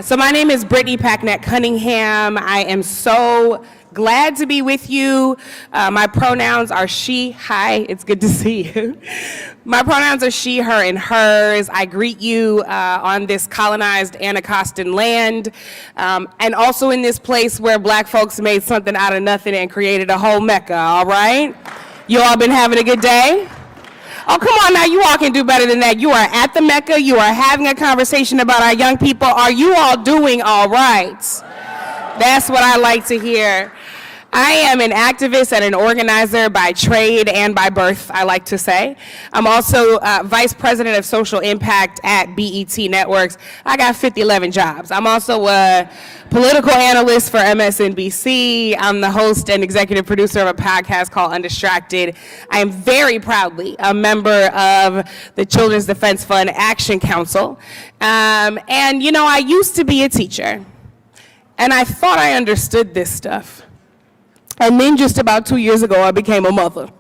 So my name is Brittany Packnett Cunningham. I am so glad to be with you. My pronouns are she, hi, it's good to see you. My pronouns are she, her, and hers. I greet you on this colonized Anacostan land, and also in this place where black folks made something out of nothing and created a whole Mecca, all right? You all been having a good day? Oh, come on now, you all can do better than that. You are at the Mecca, you are having a conversation about our young people. Are you all doing all right? That's what I like to hear. I am an activist and an organizer by trade and by birth, I like to say. I'm also Vice President of Social Impact at BET Networks. I got 50-11 jobs. I'm also a political analyst for MSNBC. I'm the host and executive producer of a podcast called Undistracted. I am very proudly a member of the Children's Defense Fund Action Council. And you know, I used to be a teacher, and I thought I understood this stuff. And then just about 2 years ago, I became a mother.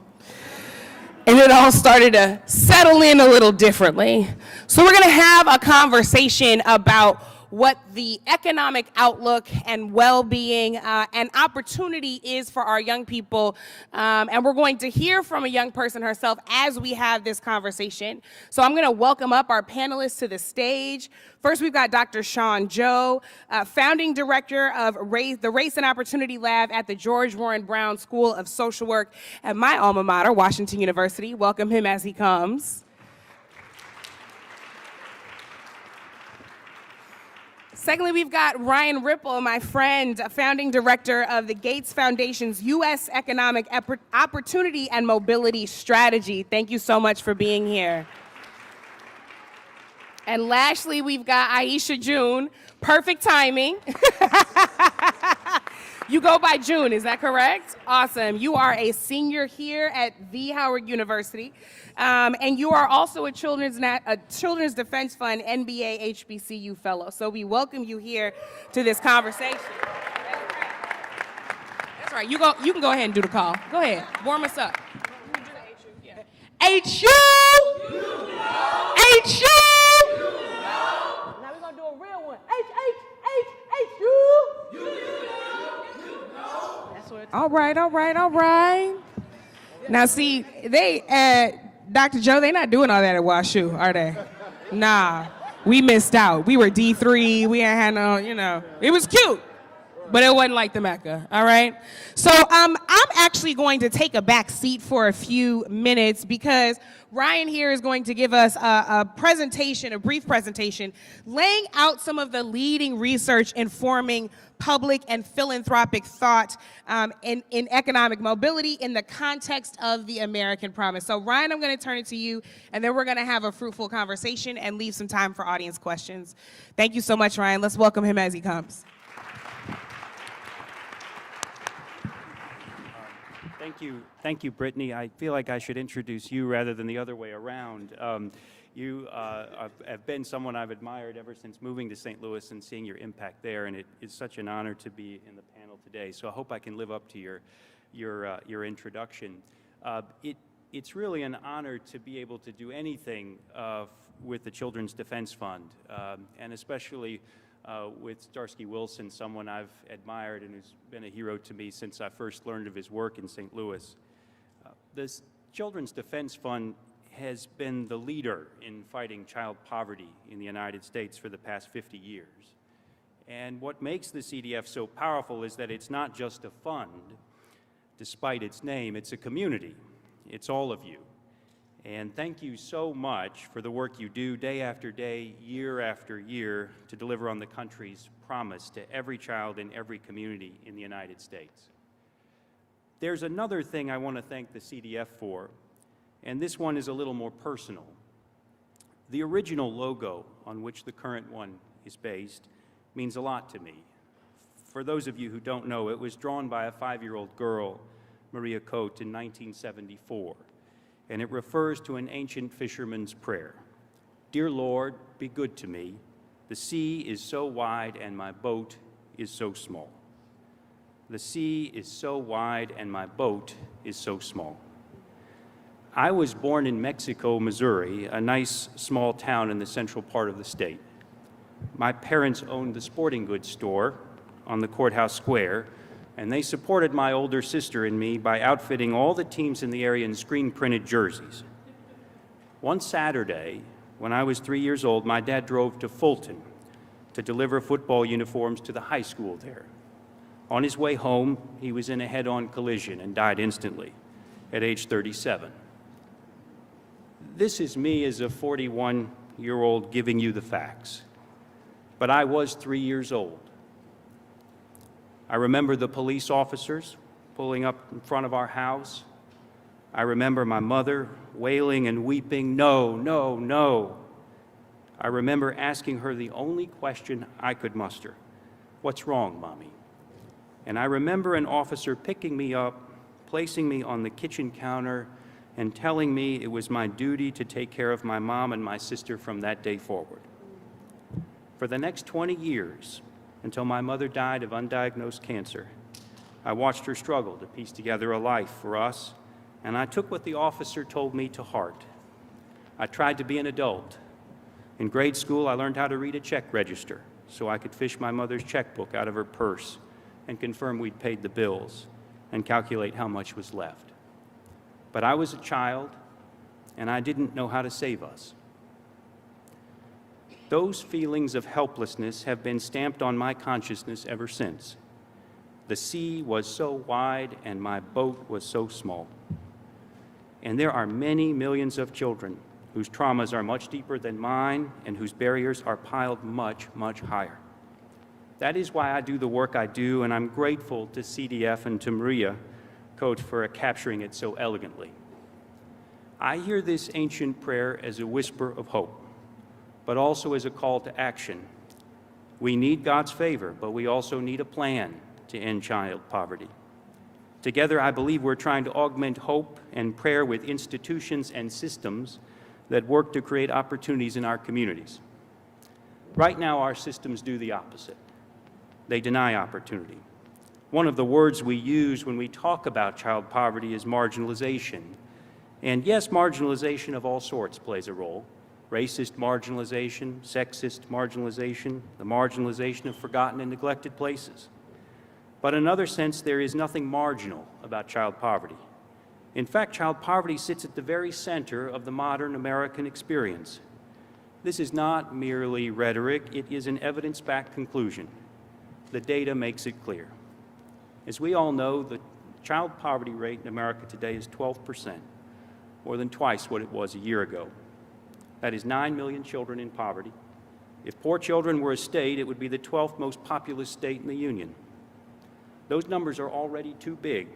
And it all started to settle in a little differently. So we're gonna have a conversation about what the economic outlook and well-being and opportunity is for our young people. And we're going to hear from a young person herself as we have this conversation. So I'm gonna welcome up our panelists to the stage. First, we've got Dr. Sean Joe, founding director of the Race and Opportunity Lab at the George Warren Brown School of Social Work at my alma mater, Washington University. Welcome him as he comes. Secondly, we've got Ryan Rippel, my friend, founding director of the Gates Foundation's U.S. Economic Opportunity and Mobility Strategy. Thank you so much for being here. And lastly, we've got Aisha June, perfect timing. You go by June, is that correct? Awesome. You are a senior here at the Howard University, and you are also a Children's Defense Fund NBA HBCU fellow. So we welcome you here to this conversation. That's right. You can go ahead and do the call. Go ahead. Warm us up. HU! HU! Now we're gonna do a real one. All right. Now see, Dr. Joe, they not doing all that at WashU, are they? Nah, we missed out. We were D3, we ain't had no, it was cute, but it wasn't like the Mecca, all right? So I'm actually going to take a back seat for a few minutes because Ryan here is going to give us a brief presentation, laying out some of the leading research informing public and philanthropic thought in economic mobility in the context of the American promise. So Ryan, I'm gonna turn it to you, and then we're gonna have a fruitful conversation and leave some time for audience questions. Thank you so much, Ryan. Let's welcome him as he comes. Thank you, Brittany. I feel like I should introduce you rather than the other way around. You have been someone I've admired ever since moving to St. Louis and seeing your impact there, and it is such an honor to be in the panel today. So I hope I can live up to your introduction. It's really an honor to be able to do anything with the Children's Defense Fund, and especially with Starsky Wilson, someone I've admired and who's been a hero to me since I first learned of his work in St. Louis. This Children's Defense Fund has been the leader in fighting child poverty in the United States for the past 50 years. And what makes the CDF so powerful is that it's not just a fund, despite its name, it's a community. It's all of you. And thank you so much for the work you do day after day, year after year, to deliver on the country's promise to every child in every community in the United States. There's another thing I want to thank the CDF for, and this one is a little more personal. The original logo on which the current one is based means a lot to me. For those of you who don't know, it was drawn by a 5-year-old girl, Maria Cote, in 1974. And it refers to an ancient fisherman's prayer. Dear Lord, be good to me. The sea is so wide and my boat is so small. The sea is so wide and my boat is so small. I was born in Mexico, Missouri, a nice small town in the central part of the state. My parents owned the sporting goods store on the courthouse square, and they supported my older sister and me by outfitting all the teams in the area in screen-printed jerseys. One Saturday, when I was 3 years old, my dad drove to Fulton to deliver football uniforms to the high school there. On his way home, he was in a head-on collision and died instantly at age 37. This is me as a 41-year-old giving you the facts. But I was 3 years old. I remember the police officers pulling up in front of our house. I remember my mother wailing and weeping, "No, no, no." I remember asking her the only question I could muster, "What's wrong, Mommy?" And I remember an officer picking me up, placing me on the kitchen counter, and telling me it was my duty to take care of my mom and my sister from that day forward. For the next 20 years, until my mother died of undiagnosed cancer, I watched her struggle to piece together a life for us, and I took what the officer told me to heart. I tried to be an adult. In grade school, I learned how to read a check register so I could fish my mother's checkbook out of her purse and confirm we'd paid the bills and calculate how much was left. But I was a child, and I didn't know how to save us. Those feelings of helplessness have been stamped on my consciousness ever since. The sea was so wide and my boat was so small. And there are many millions of children whose traumas are much deeper than mine and whose barriers are piled much, much higher. That is why I do the work I do, and I'm grateful to CDF and to Maria, Coach, for capturing it so elegantly. I hear this ancient prayer as a whisper of hope, but also as a call to action. We need God's favor, but we also need a plan to end child poverty. Together, I believe we're trying to augment hope and prayer with institutions and systems that work to create opportunities in our communities. Right now, our systems do the opposite. They deny opportunity. One of the words we use when we talk about child poverty is marginalization. And yes, marginalization of all sorts plays a role. Racist marginalization, sexist marginalization, the marginalization of forgotten and neglected places. But in another sense, there is nothing marginal about child poverty. In fact, child poverty sits at the very center of the modern American experience. This is not merely rhetoric, it is an evidence-backed conclusion. The data makes it clear. As we all know, the child poverty rate in America today is 12%, more than twice what it was a year ago. That is 9 million children in poverty. If poor children were a state, it would be the 12th most populous state in the Union. Those numbers are already too big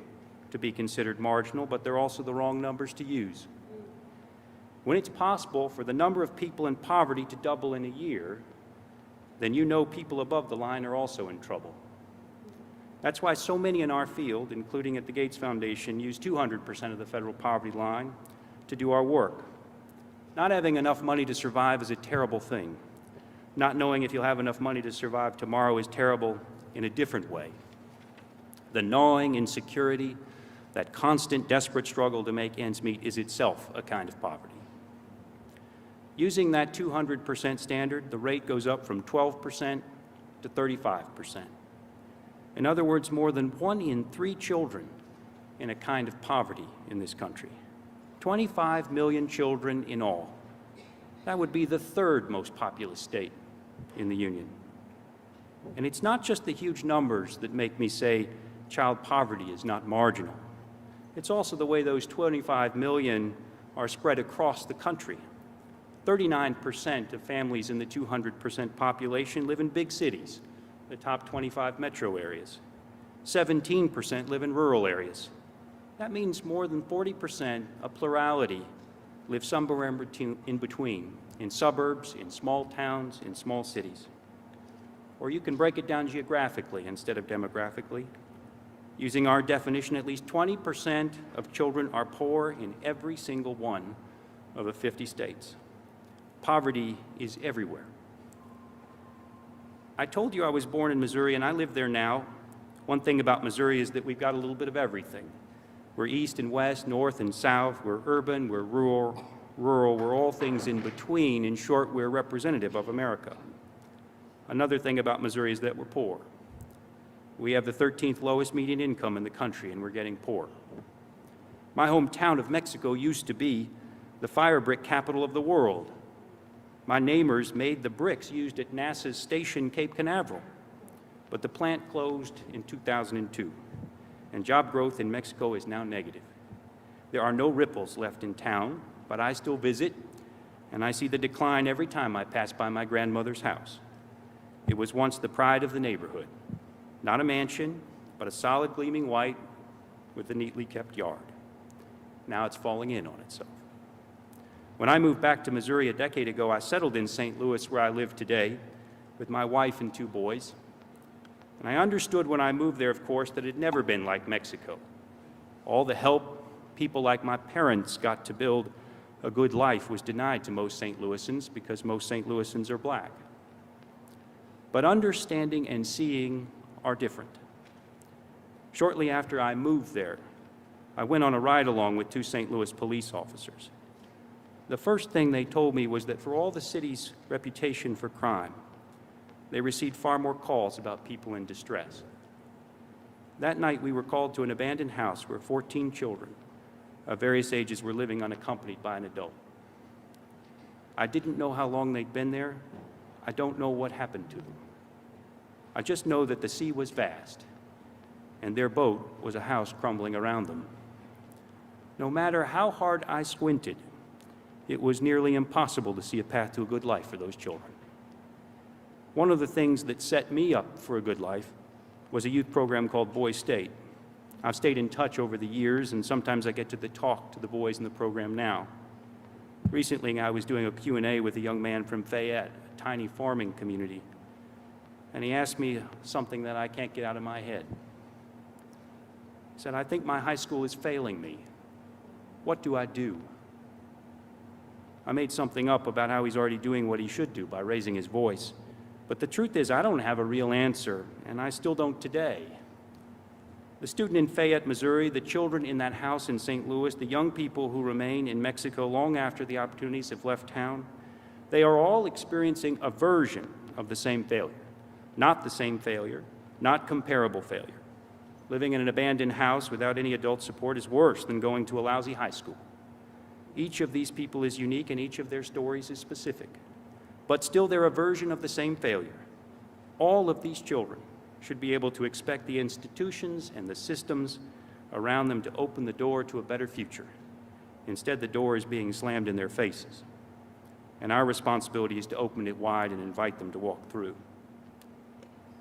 to be considered marginal, but they're also the wrong numbers to use. When it's possible for the number of people in poverty to double in a year, then you know people above the line are also in trouble. That's why so many in our field, including at the Gates Foundation, use 200% of the federal poverty line to do our work. Not having enough money to survive is a terrible thing. Not knowing if you'll have enough money to survive tomorrow is terrible in a different way. The gnawing insecurity, that constant desperate struggle to make ends meet is itself a kind of poverty. Using that 200% standard, the rate goes up from 12% to 35%. In other words, more than 1 in 3 children in a kind of poverty in this country. 25 million children in all. That would be the 3rd most populous state in the Union. And it's not just the huge numbers that make me say child poverty is not marginal. It's also the way those 25 million are spread across the country. 39% of families in the 200% population live in big cities, the top 25 metro areas. 17% live in rural areas. That means more than 40%, a plurality, live somewhere in between, in suburbs, in small towns, in small cities. Or you can break it down geographically instead of demographically. Using our definition, at least 20% of children are poor in every single one of the 50 states. Poverty is everywhere. I told you I was born in Missouri, and I live there now. One thing about Missouri is that we've got a little bit of everything. We're east and west, north and south, we're urban, we're rural, we're all things in between. In short, we're representative of America. Another thing about Missouri is that we're poor. We have the 13th lowest median income in the country, and we're getting poor. My hometown of Mexico used to be the fire brick capital of the world. My neighbors made the bricks used at NASA's station Cape Canaveral, but the plant closed in 2002, and job growth in Mexico is now negative. There are no Rippels left in town, but I still visit, and I see the decline every time I pass by my grandmother's house. It was once the pride of the neighborhood. Not a mansion, but a solid gleaming white with a neatly kept yard. Now it's falling in on itself. When I moved back to Missouri a decade ago, I settled in St. Louis, where I live today, with my wife and 2 boys. And I understood when I moved there, of course, that it had never been like Mexico. All the help people like my parents got to build a good life was denied to most St. Louisans because most St. Louisans are black. But understanding and seeing are different. Shortly after I moved there, I went on a ride-along with 2 St. Louis police officers. The first thing they told me was that for all the city's reputation for crime, they received far more calls about people in distress. That night, we were called to an abandoned house where 14 children of various ages were living unaccompanied by an adult. I didn't know how long they'd been there. I don't know what happened to them. I just know that the sea was vast, and their boat was a house crumbling around them. No matter how hard I squinted, it was nearly impossible to see a path to a good life for those children. One of the things that set me up for a good life was a youth program called Boys State. I've stayed in touch over the years, and sometimes I get to talk to the boys in the program now. Recently, I was doing a Q&A with a young man from Fayette, a tiny farming community, and he asked me something that I can't get out of my head. He said, "I think my high school is failing me. What do I do?" I made something up about how he's already doing what he should do by raising his voice. But the truth is, I don't have a real answer, and I still don't today. The student in Fayette, Missouri, the children in that house in St. Louis, the young people who remain in Mexico long after the opportunities have left town, they are all experiencing a version of the same failure. Not the same failure, not comparable failure. Living in an abandoned house without any adult support is worse than going to a lousy high school. Each of these people is unique, and each of their stories is specific. But still, they're a version of the same failure. All of these children should be able to expect the institutions and the systems around them to open the door to a better future. Instead, the door is being slammed in their faces. And our responsibility is to open it wide and invite them to walk through.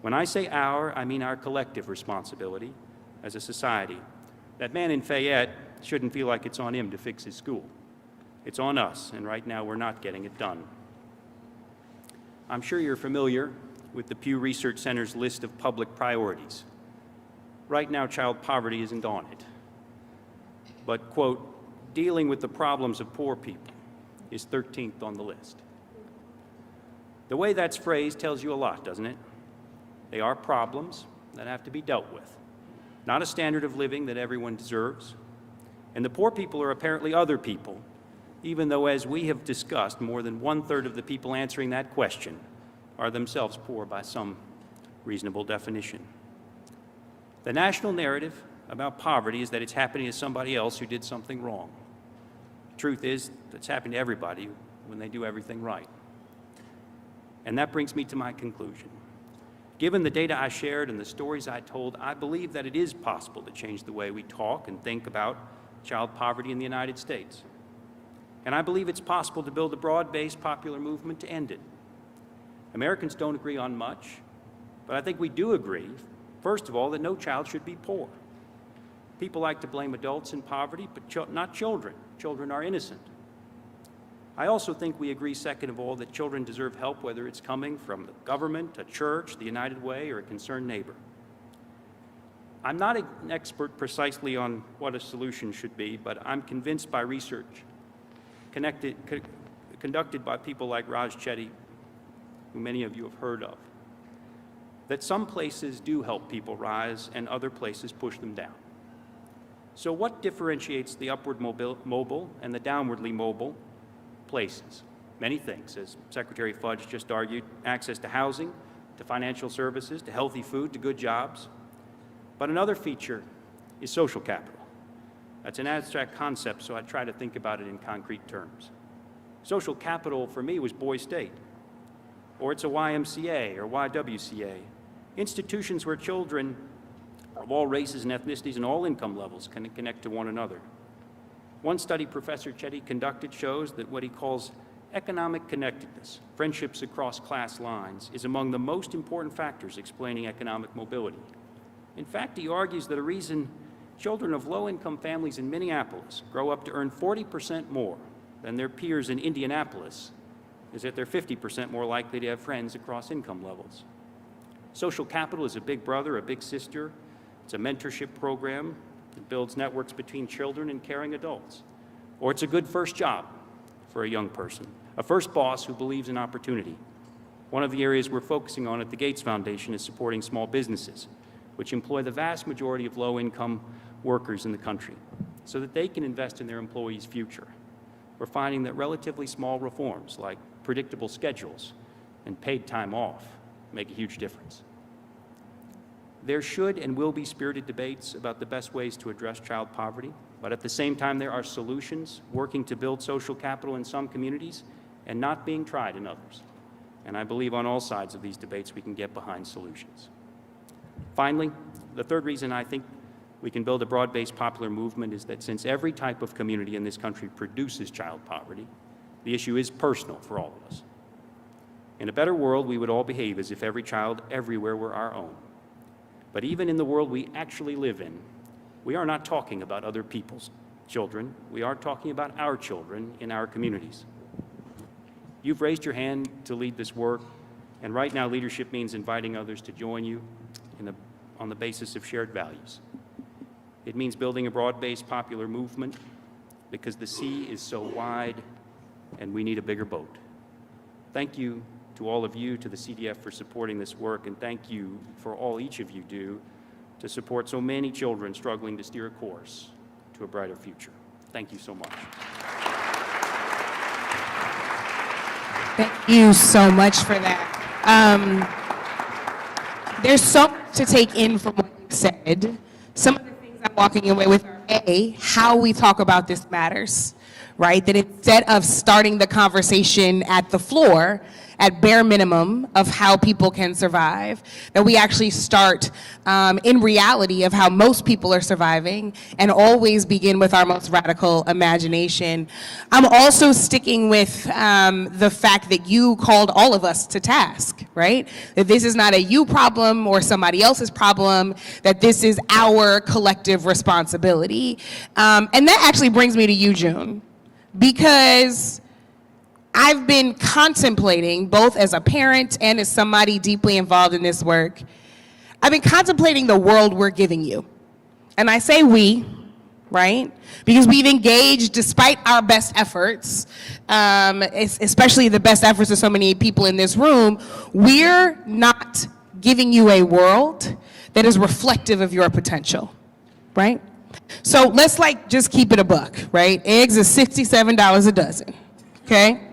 When I say our, I mean our collective responsibility as a society. That man in Fayette shouldn't feel like it's on him to fix his school. It's on us, and right now we're not getting it done. I'm sure you're familiar with the Pew Research Center's list of public priorities. Right now, child poverty isn't on it. But, quote, dealing with the problems of poor people is 13th on the list. The way that's phrased tells you a lot, doesn't it? They are problems that have to be dealt with, not a standard of living that everyone deserves. And the poor people are apparently other people, even though, as we have discussed, more than 1/3 of the people answering that question are themselves poor by some reasonable definition. The national narrative about poverty is that it's happening to somebody else who did something wrong. The truth is, it's happening to everybody when they do everything right. And that brings me to my conclusion. Given the data I shared and the stories I told, I believe that it is possible to change the way we talk and think about child poverty in the United States. And I believe it's possible to build a broad-based popular movement to end it. Americans don't agree on much, but I think we do agree, first of all, that no child should be poor. People like to blame adults in poverty, but not children. Children are innocent. I also think we agree, second of all, that children deserve help, whether it's coming from the government, a church, the United Way, or a concerned neighbor. I'm not an expert precisely on what a solution should be, but I'm convinced by research conducted by people like Raj Chetty, who many of you have heard of, that some places do help people rise and other places push them down. So what differentiates the upward mobile and the downwardly mobile places? Many things, as Secretary Fudge just argued: access to housing, to financial services, to healthy food, to good jobs. But another feature is social capital. That's an abstract concept, so I try to think about it in concrete terms. Social capital for me was Boys State, or it's a YMCA or YWCA, institutions where children of all races and ethnicities and all income levels can connect to one another. One study Professor Chetty conducted shows that what he calls economic connectedness, friendships across class lines, is among the most important factors explaining economic mobility. In fact, he argues that a reason children of low-income families in Minneapolis grow up to earn 40% more than their peers in Indianapolis is that they're 50% more likely to have friends across income levels. Social capital is a big brother, a big sister. It's a mentorship program that builds networks between children and caring adults. Or it's a good first job for a young person, a first boss who believes in opportunity. One of the areas we're focusing on at the Gates Foundation is supporting small businesses, which employ the vast majority of low-income workers in the country, so that they can invest in their employees' future. We're finding that relatively small reforms, like predictable schedules and paid time off, make a huge difference. There should and will be spirited debates about the best ways to address child poverty, but at the same time, there are solutions working to build social capital in some communities and not being tried in others. And I believe on all sides of these debates, we can get behind solutions. Finally, the third reason I think we can build a broad-based popular movement is that since every type of community in this country produces child poverty, the issue is personal for all of us. In a better world, we would all behave as if every child everywhere were our own. But even in the world we actually live in, we are not talking about other people's children. We are talking about our children in our communities. You've raised your hand to lead this work, and right now leadership means inviting others to join you on the basis of shared values. It means building a broad-based popular movement because the sea is so wide and we need a bigger boat. Thank you to all of you, to the CDF for supporting this work, and thank you for all each of you do to support so many children struggling to steer a course to a brighter future. Thank you so much. Thank you so much for that. There's so much to take in from what you said. Some of the things I'm walking away with are A, how we talk about this matters, right? That instead of starting the conversation at the floor, at bare minimum of how people can survive, that we actually start in reality of how most people are surviving and always begin with our most radical imagination. I'm also sticking with the fact that you called all of us to task, right? That this is not a you problem or somebody else's problem, that this is our collective responsibility. And that actually brings me to you, June, because I've been contemplating, both as a parent and as somebody deeply involved in this work, I've been contemplating the world we're giving you. And I say we, right? Because we've engaged, despite our best efforts, especially the best efforts of so many people in this room, we're not giving you a world that is reflective of your potential, right? So let's just keep it a buck, right? Eggs is $67 a dozen, okay?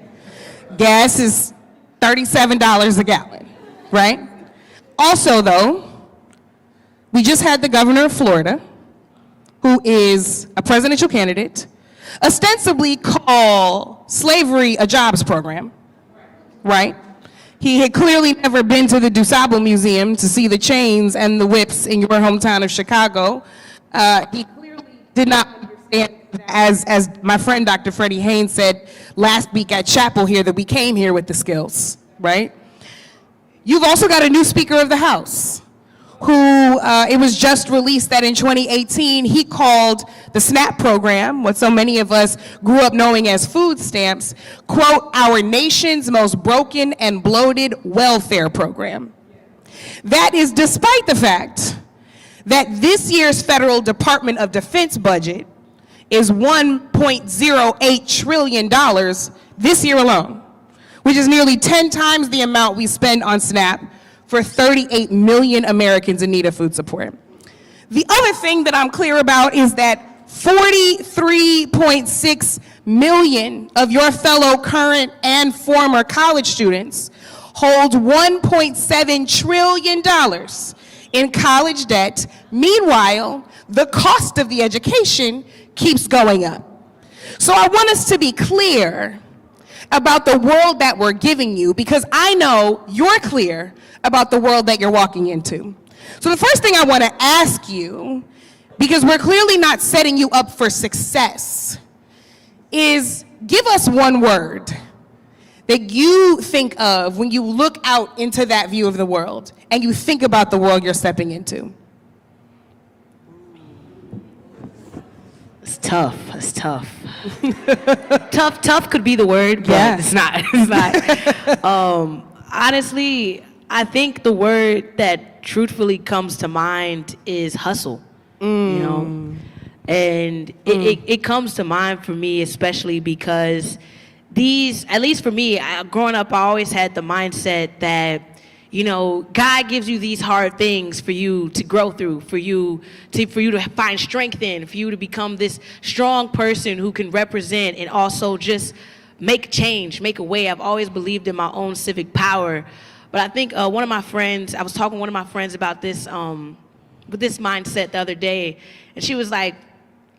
Gas is $37 a gallon, right? Also, though, we just had the governor of Florida, who is a presidential candidate, ostensibly call slavery a jobs program, right? He had clearly never been to the DuSable Museum to see the chains and the whips in your hometown of Chicago. He clearly did not understand, as my friend Dr. Freddie Haynes said last week at chapel here, that we came here with the skills, right? You've also got a new Speaker of the House, who it was just released that in 2018, he called the SNAP program, what so many of us grew up knowing as food stamps, quote, our nation's most broken and bloated welfare program. That is despite the fact that this year's federal Department of Defense budget is $1.08 trillion this year alone, which is nearly 10 times the amount we spend on SNAP for 38 million Americans in need of food support. The other thing that I'm clear about is that 43.6 million of your fellow current and former college students hold $1.7 trillion in college debt. Meanwhile, the cost of the education keeps going up. So I want us to be clear about the world that we're giving you, because I know you're clear about the world that you're walking into. So the first thing I want to ask you, because we're clearly not setting you up for success, is give us one word that you think of when you look out into that view of the world and you think about the world you're stepping into. It's tough. It's tough. Tough could be the word, but Yeah. it's not. It's not. Honestly, I think the word that truthfully comes to mind is hustle. You know, and it comes to mind for me, especially because at least for me, growing up, I always had the mindset that, you know, God gives you these hard things for you to grow through, for you to find strength in, for you to become this strong person who can represent and also just make change, make a way. I've always believed in my own civic power. But I think I was talking to one of my friends about this, with this mindset the other day, and she was like,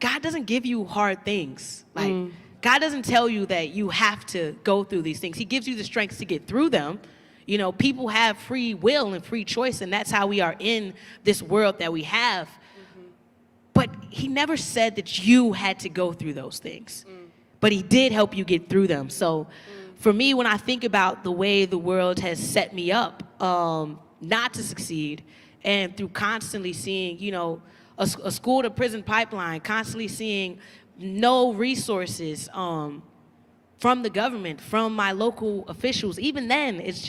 God doesn't give you hard things. Like, God doesn't tell you that you have to go through these things. He gives you the strength to get through them. You know, people have free will and free choice, and that's how we are in this world that we have. But he never said that you had to go through those things. But he did help you get through them. So for me, when I think about the way the world has set me up not to succeed, and through constantly seeing, you know, a school to prison pipeline, constantly seeing no resources from the government, from my local officials. Even then, it's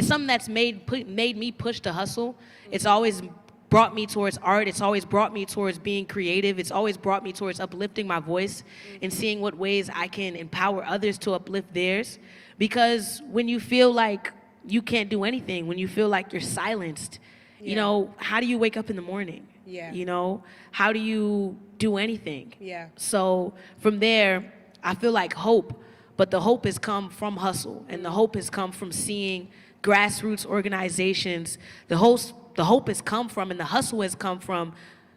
something that's made me push to hustle. It's always brought me towards art. It's always brought me towards being creative. It's always brought me towards uplifting my voice and seeing what ways I can empower others to uplift theirs. Because when you feel like you can't do anything, when you feel like you're silenced, you know, how do you wake up in the morning? Yeah. You know, how do you do anything? Yeah. So from there, I feel like hope, but the hope has come from hustle, and the hope has come from seeing grassroots organizations. The hope has come from, and the hustle has come from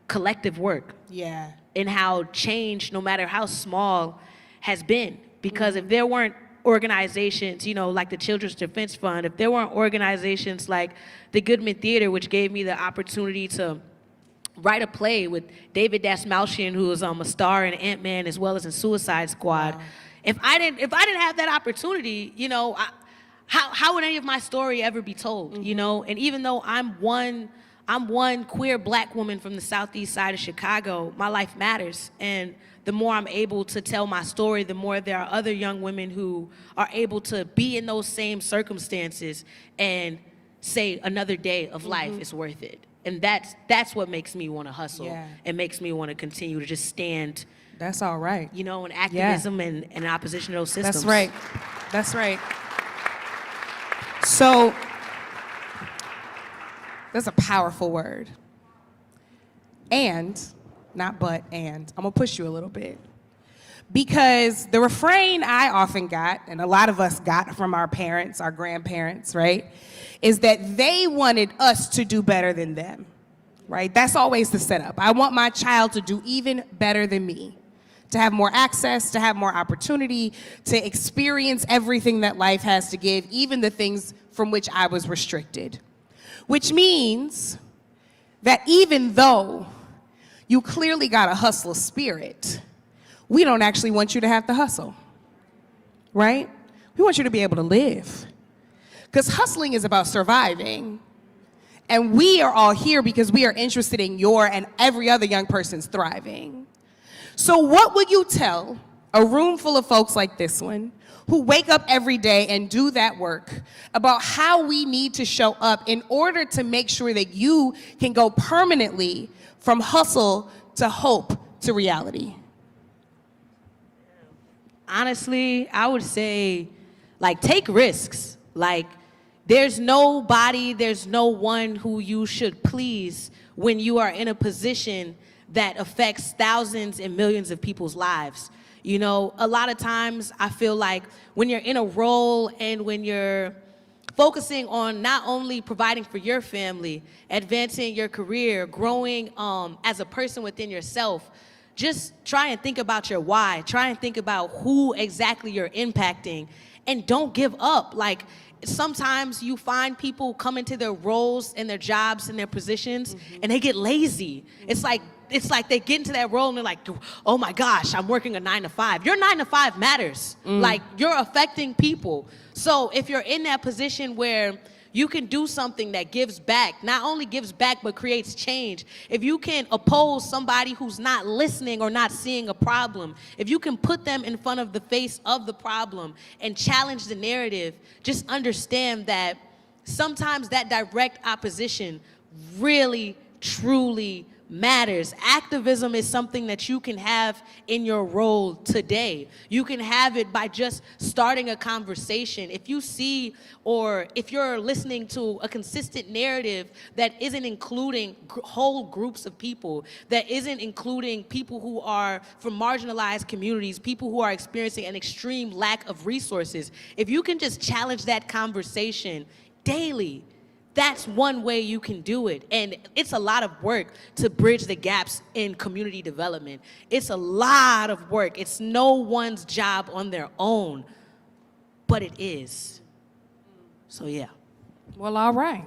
collective work. Yeah. And how change, no matter how small, has been. Because if there weren't organizations, you know, like the Children's Defense Fund, if there weren't organizations like the Goodman Theater, which gave me the opportunity to write a play with David Dastmalchian, who was a star in Ant-Man as well as in Suicide Squad. Wow. If I didn't have that opportunity, you know, how would any of my story ever be told? You know, and even though I'm one queer black woman from the southeast side of Chicago, my life matters. And the more I'm able to tell my story, the more there are other young women who are able to be in those same circumstances and say another day of life is worth it. And that's what makes me want to hustle. Yeah. And makes me want to continue to just stand. That's all right. You know, in activism and in opposition to those systems. That's right. That's right. So that's a powerful word. And, not but, and. I'm going to push you a little bit. Because the refrain I often got, and a lot of us got from our parents, our grandparents, right, is that they wanted us to do better than them, right? That's always the setup. I want my child to do even better than me, to have more access, to have more opportunity, to experience everything that life has to give, even the things from which I was restricted. Which means that even though you clearly got a hustler spirit, we don't actually want you to have to hustle, right? We want you to be able to live. Because hustling is about surviving. And we are all here because we are interested in your and every other young person's thriving. So what would you tell a room full of folks like this one who wake up every day and do that work about how we need to show up in order to make sure that you can go permanently from hustle to hope to reality? Honestly, I would say, like, take risks. Like, there's no one who you should please when you are in a position that affects thousands and millions of people's lives. You know, a lot of times I feel like when you're in a role and when you're focusing on not only providing for your family, advancing your career, growing as a person within yourself, just try and think about your why. Try and think about who exactly you're impacting, and don't give up. Like, sometimes you find people come into their roles and their jobs and their positions, and they get lazy. It's like they get into that role and they're like, oh my gosh, I'm working a 9 to 5. Your 9 to 5 matters. Like, you're affecting people. So if you're in that position where you can do something that gives back, not only gives back, but creates change. If you can oppose somebody who's not listening or not seeing a problem, if you can put them in front of the face of the problem and challenge the narrative, just understand that sometimes that direct opposition really, truly matters. Activism is something that you can have in your role today. You can have it by just starting a conversation. If you see, or if you're listening to a consistent narrative that isn't including whole groups of people, that isn't including people who are from marginalized communities, people who are experiencing an extreme lack of resources, if you can just challenge that conversation daily, that's one way you can do it. And it's a lot of work to bridge the gaps in community development. It's a lot of work. It's no one's job on their own, but it is. So yeah. Well, all right.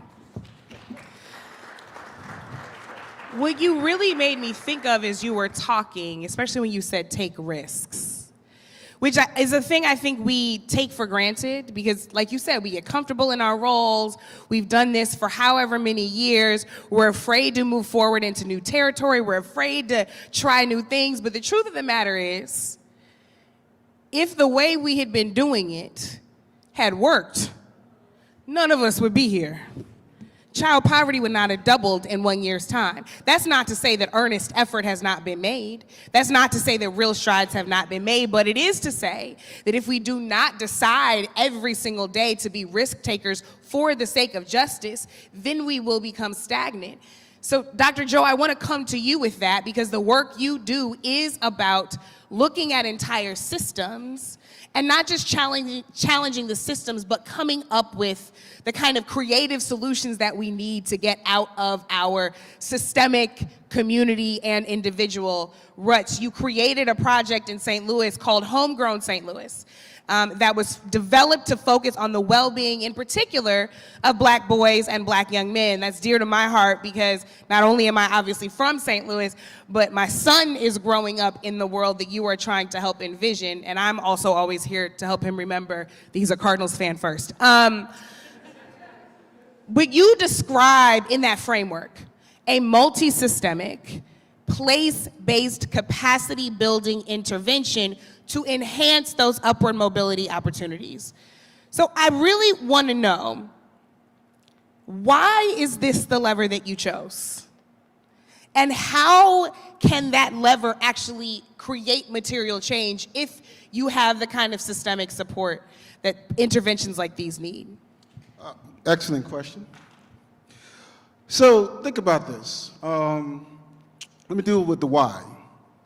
What you really made me think of as you were talking, especially when you said take risks, which is a thing I think we take for granted because, like you said, we get comfortable in our roles. We've done this for however many years. We're afraid to move forward into new territory. We're afraid to try new things. But the truth of the matter is, if the way we had been doing it had worked, none of us would be here. Child poverty would not have doubled in 1 year's time. That's not to say that earnest effort has not been made. That's not to say that real strides have not been made, but it is to say that if we do not decide every single day to be risk takers for the sake of justice, then we will become stagnant. So, Dr. Joe, I want to come to you with that because the work you do is about looking at entire systems and not just challenging the systems, but coming up with the kind of creative solutions that we need to get out of our systemic, community, and individual ruts. You created a project in St. Louis called Homegrown St. Louis that was developed to focus on the well-being, in particular, of Black boys and Black young men. That's dear to my heart because not only am I obviously from St. Louis, but my son is growing up in the world that you are trying to help envision, and I'm also always here to help him remember that he's a Cardinals fan first. But you describe in that framework a multi-systemic, place-based capacity building intervention to enhance those upward mobility opportunities. So I really want to know, why is this the lever that you chose? And how can that lever actually create material change if you have the kind of systemic support that interventions like these need? Excellent question. So think about this. Let me deal with the why.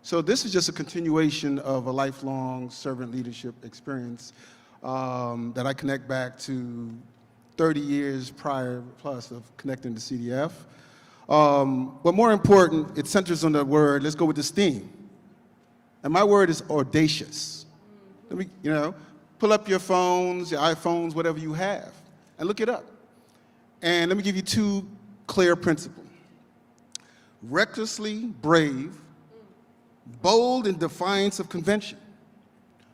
So this is just a continuation of a lifelong servant leadership experience that I connect back to 30 years prior plus of connecting to CDF. But more important, it centers on the word, let's go with this theme. And my word is audacious. Let me, pull up your phones, your iPhones, whatever you have, and look it up. And let me give you two clear principles. Recklessly brave, bold in defiance of convention.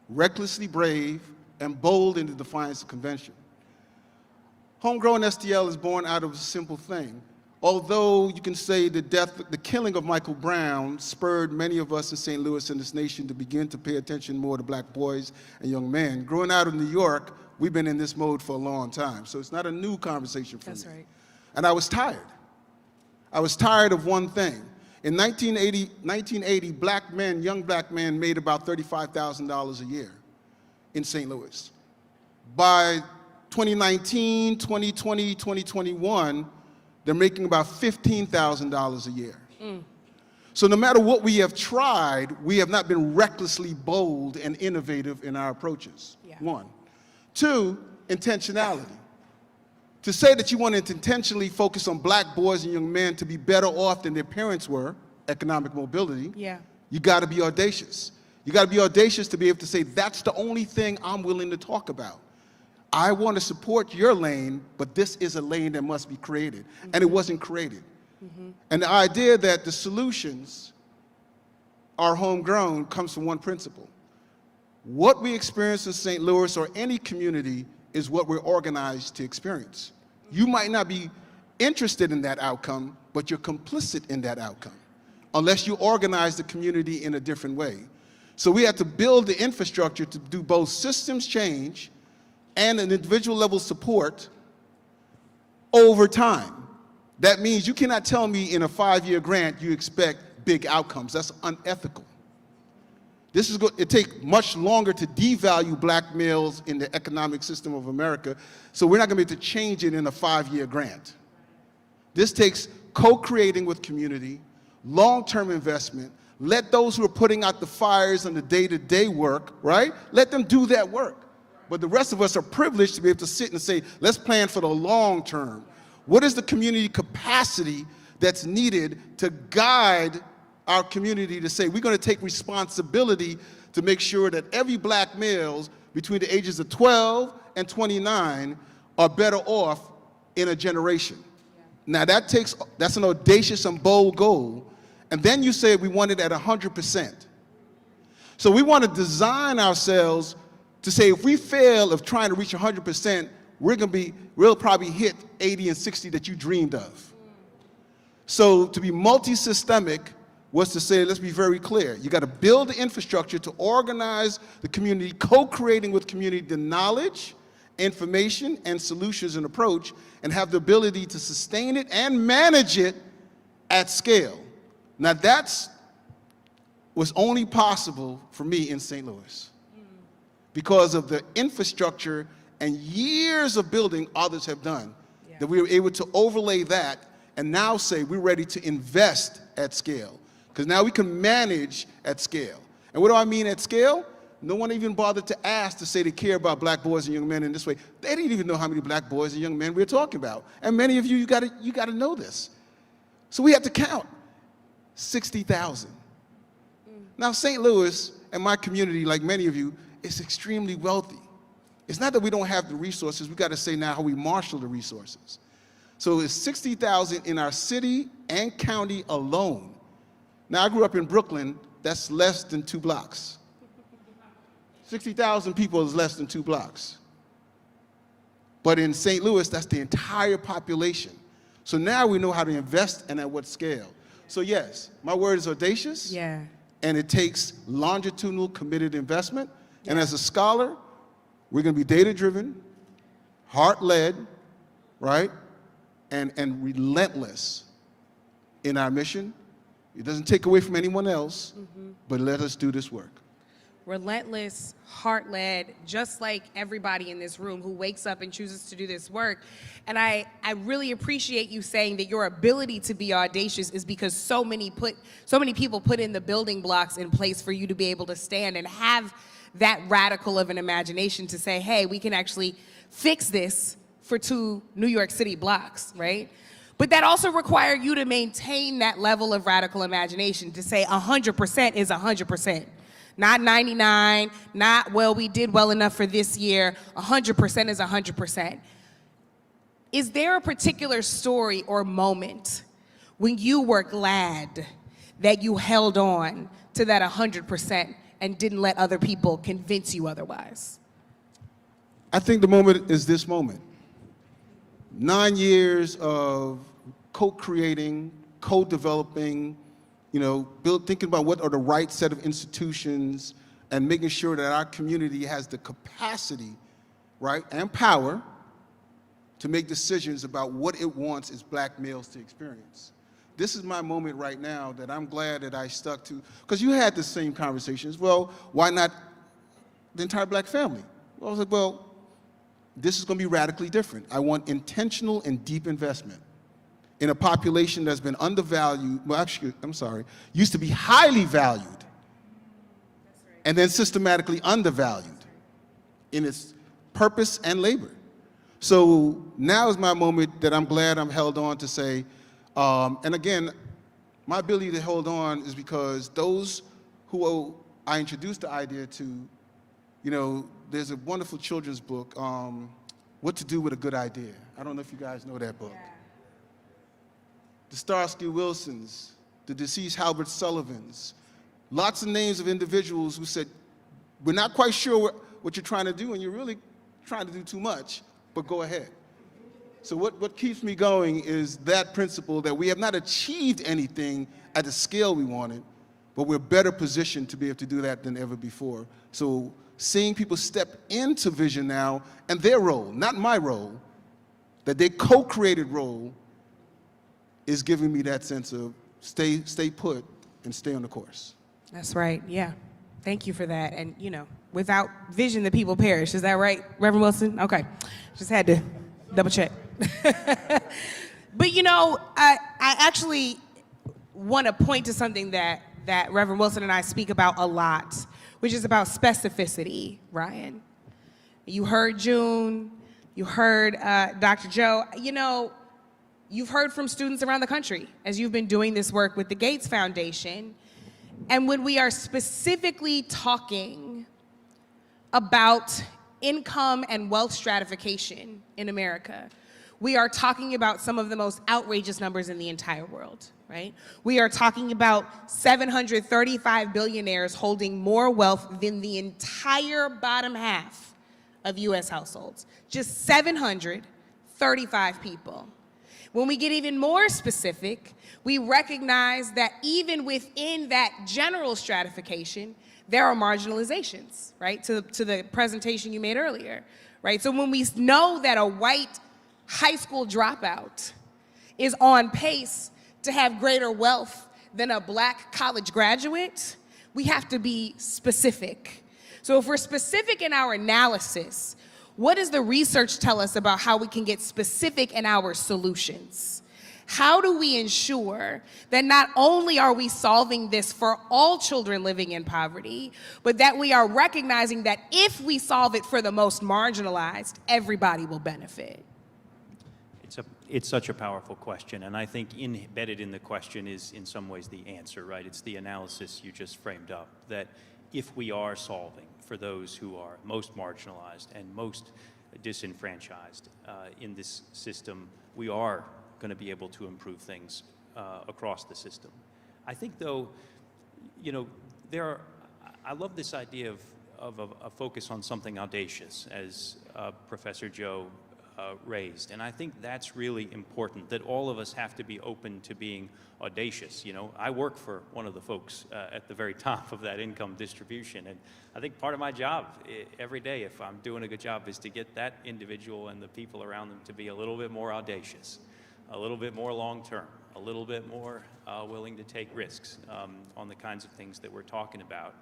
Recklessly brave and bold in the defiance of convention. Homegrown STL is born out of a simple thing. Although you can say the killing of Michael Brown spurred many of us in St. Louis and this nation to begin to pay attention more to Black boys and young men. Growing out of New York, we've been in this mode for a long time, so it's not a new conversation for me. That's right. And I was tired. I was tired of one thing. In 1980, black men, young black men, made about $35,000 a year in St. Louis. By 2019, 2020, 2021, they're making about $15,000 a year. So no matter what we have tried, we have not been recklessly bold and innovative in our approaches, one. Two, intentionality. To say that you wanted to intentionally focus on black boys and young men to be better off than their parents were, economic mobility, Yeah. you got to be audacious. You got to be audacious to be able to say, that's the only thing I'm willing to talk about. I want to support your lane, but this is a lane that must be created. And it wasn't created. And the idea that the solutions are homegrown comes from one principle. What we experience in St. Louis or any community is what we're organized to experience. You might not be interested in that outcome, but you're complicit in that outcome, unless you organize the community in a different way. So we have to build the infrastructure to do both systems change and an individual level support over time. That means you cannot tell me in a 5-year grant you expect big outcomes. That's unethical. It takes much longer to devalue black males in the economic system of America, so we're not going to be able to change it in a 5-year grant. This takes co-creating with community, long-term investment. Let those who are putting out the fires on the day-to-day work, right? Let them do that work. But the rest of us are privileged to be able to sit and say, let's plan for the long term. What is the community capacity that's needed to guide our community to say, we're going to take responsibility to make sure that every black males between the ages of 12 and 29 are better off in a generation. Now that's an audacious and bold goal. And then you say we want it at 100%. So we want to design ourselves to say if we fail of trying to reach 100%, we'll probably hit 80 and 60 that you dreamed of. So to be multi-systemic was to say, let's be very clear. You got to build the infrastructure to organize the community, co-creating with community the knowledge, information, and solutions and approach, and have the ability to sustain it and manage it at scale. Now was only possible for me in St. Louis because of the infrastructure and years of building others have done, that we were able to overlay that and now say we're ready to invest at scale. Because now we can manage at scale. And what do I mean at scale? No one even bothered to ask to say they care about black boys and young men in this way. They didn't even know how many black boys and young men we were talking about. And many of you got to know this. So we had to count 60,000. Now St. Louis and my community, like many of you, is extremely wealthy. It's not that we don't have the resources, we got to say now how we marshal the resources. So it's 60,000 in our city and county alone. Now I grew up in Brooklyn, that's less than 2 blocks. 60,000 people is less than 2 blocks. But in St. Louis, that's the entire population. So now we know how to invest and at what scale. So yes, my word is audacious. Yeah. And it takes longitudinal committed investment. Yeah. And as a scholar, we're going to be data-driven, heart-led, right? And relentless in our mission. It doesn't take away from anyone else, but let us do this work. Relentless, heart-led, just like everybody in this room who wakes up and chooses to do this work. And I really appreciate you saying that your ability to be audacious is because so many people put in the building blocks in place for you to be able to stand and have that radical of an imagination to say, hey, we can actually fix this for 2 New York City blocks, right? But that also requires you to maintain that level of radical imagination to say 100% is 100%. Not 99, not, well, we did well enough for this year. 100% is 100%. Is there a particular story or moment when you were glad that you held on to that 100% and didn't let other people convince you otherwise? I think the moment is this moment. 9 years of co-creating, co-developing, thinking about what are the right set of institutions and making sure that our community has the capacity, right, and power to make decisions about what it wants its black males to experience. This is my moment right now that I'm glad that I stuck to, because you had the same conversations. Well, why not the entire black family? Well, I was like, well, this is going to be radically different. I want intentional and deep investment in a population that's been undervalued, well, actually, I'm sorry, used to be highly valued, and then systematically undervalued in its purpose and labor. So now is my moment that I'm glad I'm held on to say, and again, my ability to hold on is because those who I introduced the idea to, there's a wonderful children's book, What to Do with a Good Idea. I don't know if you guys know that book. Yeah. The Starsky Wilsons, the deceased Halbert Sullivans, lots of names of individuals who said, we're not quite sure what you're trying to do, and you're really trying to do too much, but go ahead. So what keeps me going is that principle that we have not achieved anything at the scale we wanted, but we're better positioned to be able to do that than ever before. So seeing people step into vision now and their role, not my role, that they co-created role, is giving me that sense of stay put and stay on the course. That's right, yeah. Thank you for that. And, without vision, the people perish. Is that right, Reverend Wilson? Okay, just had to double check. But, I actually want to point to something that Reverend Wilson and I speak about a lot, which is about specificity, Ryan. You heard June, you heard Dr. Joe. You've heard from students around the country as you've been doing this work with the Gates Foundation. And when we are specifically talking about income and wealth stratification in America, we are talking about some of the most outrageous numbers in the entire world, right? We are talking about 735 billionaires holding more wealth than the entire bottom half of US households. Just 735 people. When we get even more specific, we recognize that even within that general stratification, there are marginalizations, right? To the presentation you made earlier, right? So when we know that a white high school dropout is on pace to have greater wealth than a black college graduate, we have to be specific. So if we're specific in our analysis, what does the research tell us about how we can get specific in our solutions? How do we ensure that not only are we solving this for all children living in poverty, but that we are recognizing that if we solve it for the most marginalized, everybody will benefit? It's such a powerful question, and I think embedded in the question is in some ways the answer, right? It's the analysis you just framed up, that if we are solving for those who are most marginalized and most disenfranchised in this system, we are going to be able to improve things across the system. I think, though, I love this idea of a focus on something audacious, as Professor Joe raised. And I think that's really important, that all of us have to be open to being audacious. I work for one of the folks at the very top of that income distribution. And I think part of my job every day, if I'm doing a good job, is to get that individual and the people around them to be a little bit more audacious, a little bit more long-term, a little bit more willing to take risks on the kinds of things that we're talking about.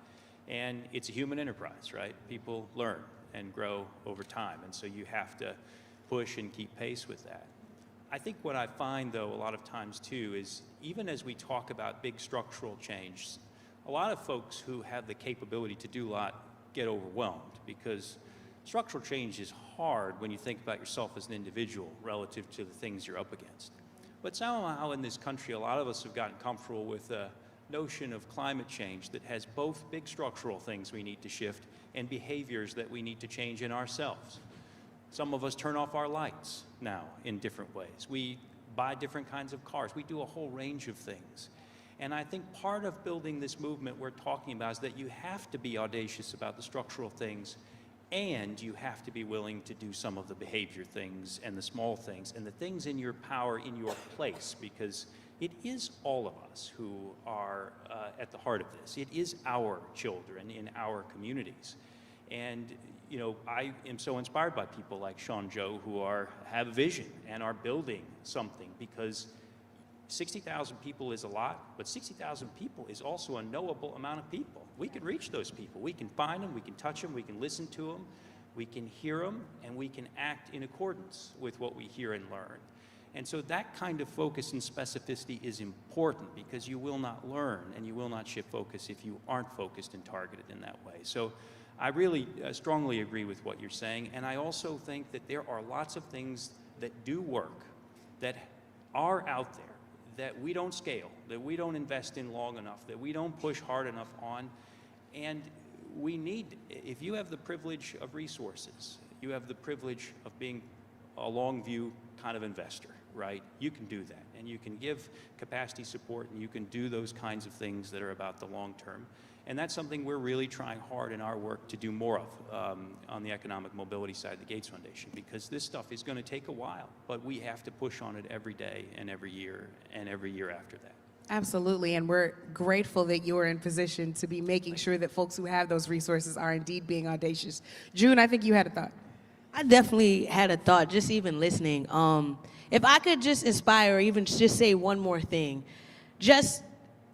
And it's a human enterprise, right? People learn and grow over time. And so you have to push and keep pace with that. I think what I find, though, a lot of times, too, is even as we talk about big structural change, a lot of folks who have the capability to do a lot get overwhelmed, because structural change is hard when you think about yourself as an individual relative to the things you're up against. But somehow in this country, a lot of us have gotten comfortable with a notion of climate change that has both big structural things we need to shift and behaviors that we need to change in ourselves. Some of us turn off our lights now in different ways. We buy different kinds of cars. We do a whole range of things. And I think part of building this movement we're talking about is that you have to be audacious about the structural things, and you have to be willing to do some of the behavior things and the small things and the things in your power, in your place, because it is all of us who are at the heart of this. It is our children in our communities. And I am so inspired by people like Sean Joe who have a vision and are building something, because 60,000 people is a lot, but 60,000 people is also a knowable amount of people. We can reach those people. We can find them, we can touch them, we can listen to them, we can hear them, and we can act in accordance with what we hear and learn. And so that kind of focus and specificity is important, because you will not learn and you will not shift focus if you aren't focused and targeted in that way. So I really strongly agree with what you're saying, and I also think that there are lots of things that do work, that are out there, that we don't scale, that we don't invest in long enough, that we don't push hard enough on, and we need, if you have the privilege of resources, you have the privilege of being a long view kind of investor, right? You can do that, and you can give capacity support, and you can do those kinds of things that are about the long term. And that's something we're really trying hard in our work to do more of on the economic mobility side of the Gates Foundation, because this stuff is going to take a while, but we have to push on it every day and every year after that. Absolutely, and we're grateful that you are in position to be making sure that folks who have those resources are indeed being audacious. June, I think you had a thought. I definitely had a thought, just even listening. If I could just inspire, or even just say one more thing, just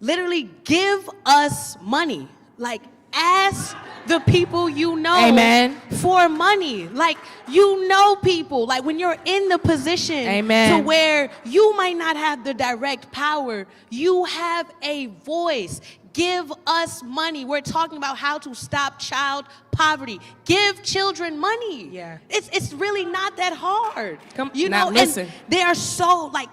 literally give us money. Like, ask the people you know Amen. for money. Like, you know people. Like, when you're in the position Amen. to where you might not have the direct power, you have a voice. Give us money. We're talking about how to stop child poverty. Give children money. Yeah. It's really not that hard. Now, listen. And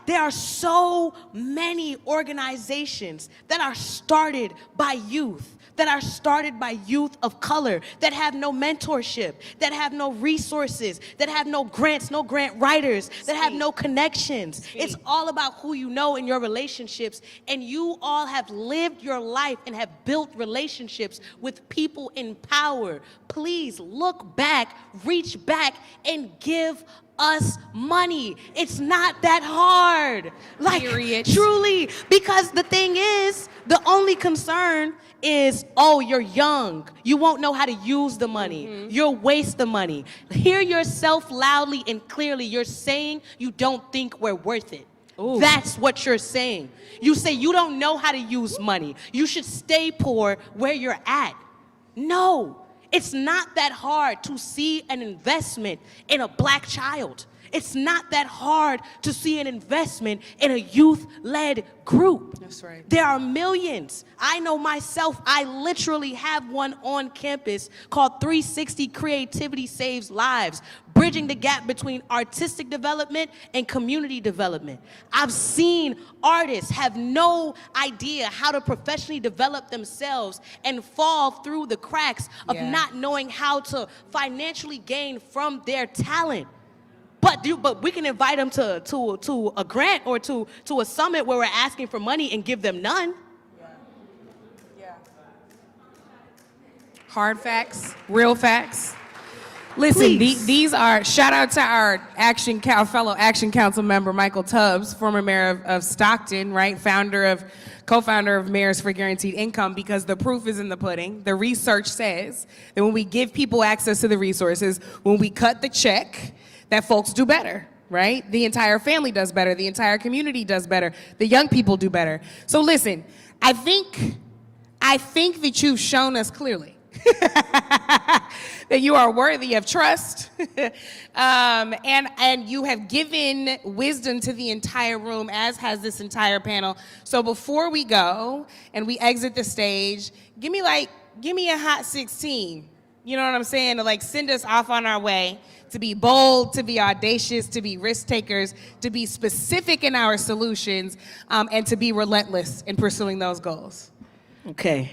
there are so many organizations that are started by youth, that are started by youth of color, that have no mentorship, that have no resources, that have no grants, no grant writers, that have no connections. It's all about who you know in your relationships, and you all have lived your life and have built relationships with people in power. Please look back, reach back, and give us money. It's not that hard. Like, Period. truly, because the thing is, the only concern is, oh, you're young. You won't know how to use the money. You'll waste the money. Hear yourself loudly and clearly. You're saying you don't think we're worth it. Ooh. That's what you're saying. You say you don't know how to use money. You should stay poor where you're at. No, it's not that hard to see an investment in a black child. It's not that hard to see an investment in a youth-led group. That's right. There are millions. I know myself, I literally have one on campus called 360 Creativity Saves Lives, bridging the gap between artistic development and community development. I've seen artists have no idea how to professionally develop themselves and fall through the cracks of not knowing how to financially gain from their talent. But we can invite them to a grant or to a summit where we're asking for money and give them none. Yeah. Hard facts, real facts. Listen, these are, shout out to our fellow Action Council member, Michael Tubbs, former mayor of Stockton, right? Co-founder of Mayors for Guaranteed Income, because the proof is in the pudding. The research says that when we give people access to the resources, when we cut the check, that folks do better, right? The entire family does better. The entire community does better. The young people do better. So listen, I think that you've shown us clearly that you are worthy of trust, and you have given wisdom to the entire room, as has this entire panel. So before we go and we exit the stage, give me a hot 16. You know what I'm saying? To like send us off on our way, to be bold, to be audacious, to be risk takers, to be specific in our solutions, and to be relentless in pursuing those goals. Okay.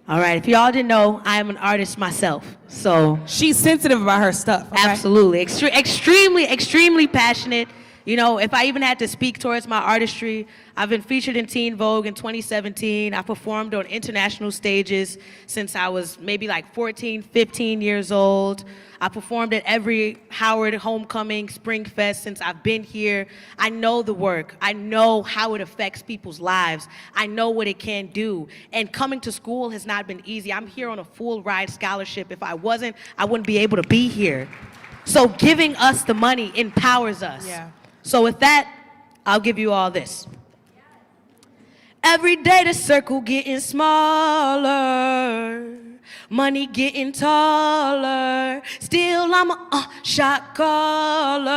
All right. If y'all didn't know, I am an artist myself. So She's sensitive about her stuff. Okay? absolutely, extremely passionate. You know, if I even had to speak towards my artistry, I've been featured in Teen Vogue in 2017. I performed on international stages since I was maybe like 14, 15 years old. I performed at every Howard Homecoming, Spring Fest since I've been here. I know the work. I know how it affects people's lives. I know what it can do. And coming to school has not been easy. I'm here on a full ride scholarship. If I wasn't, I wouldn't be able to be here. So giving us the money empowers us. Yeah. So with that, I'll give you all this. Every day the circle getting smaller. Money getting taller. Still I'm a shot caller.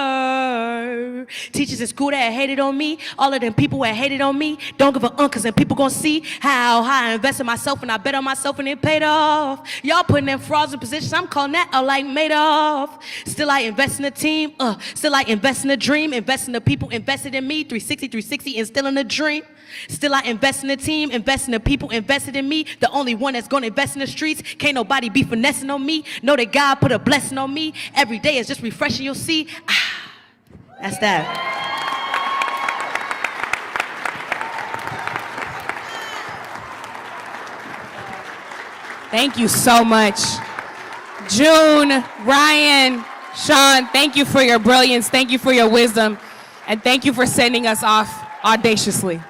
Teachers in school that hated on me. All of them people that hated on me. Don't give a cause then people gonna see how high I invest in myself and I bet on myself and it paid off. Y'all putting them frauds in positions. I'm calling that a like Madoff. Still I invest in the team. Still I invest in the dream. Invest in the people invested in me. 360, instilling the dream. Still I invest in the team, invest in the people invested in me. The only one that's gonna invest in the streets. Can't nobody be finessing on me. Know that God put a blessing on me. Every day is just refreshing, you'll see. That's that. Thank you so much. June, Ryan, Sean, thank you for your brilliance. Thank you for your wisdom. And thank you for sending us off audaciously.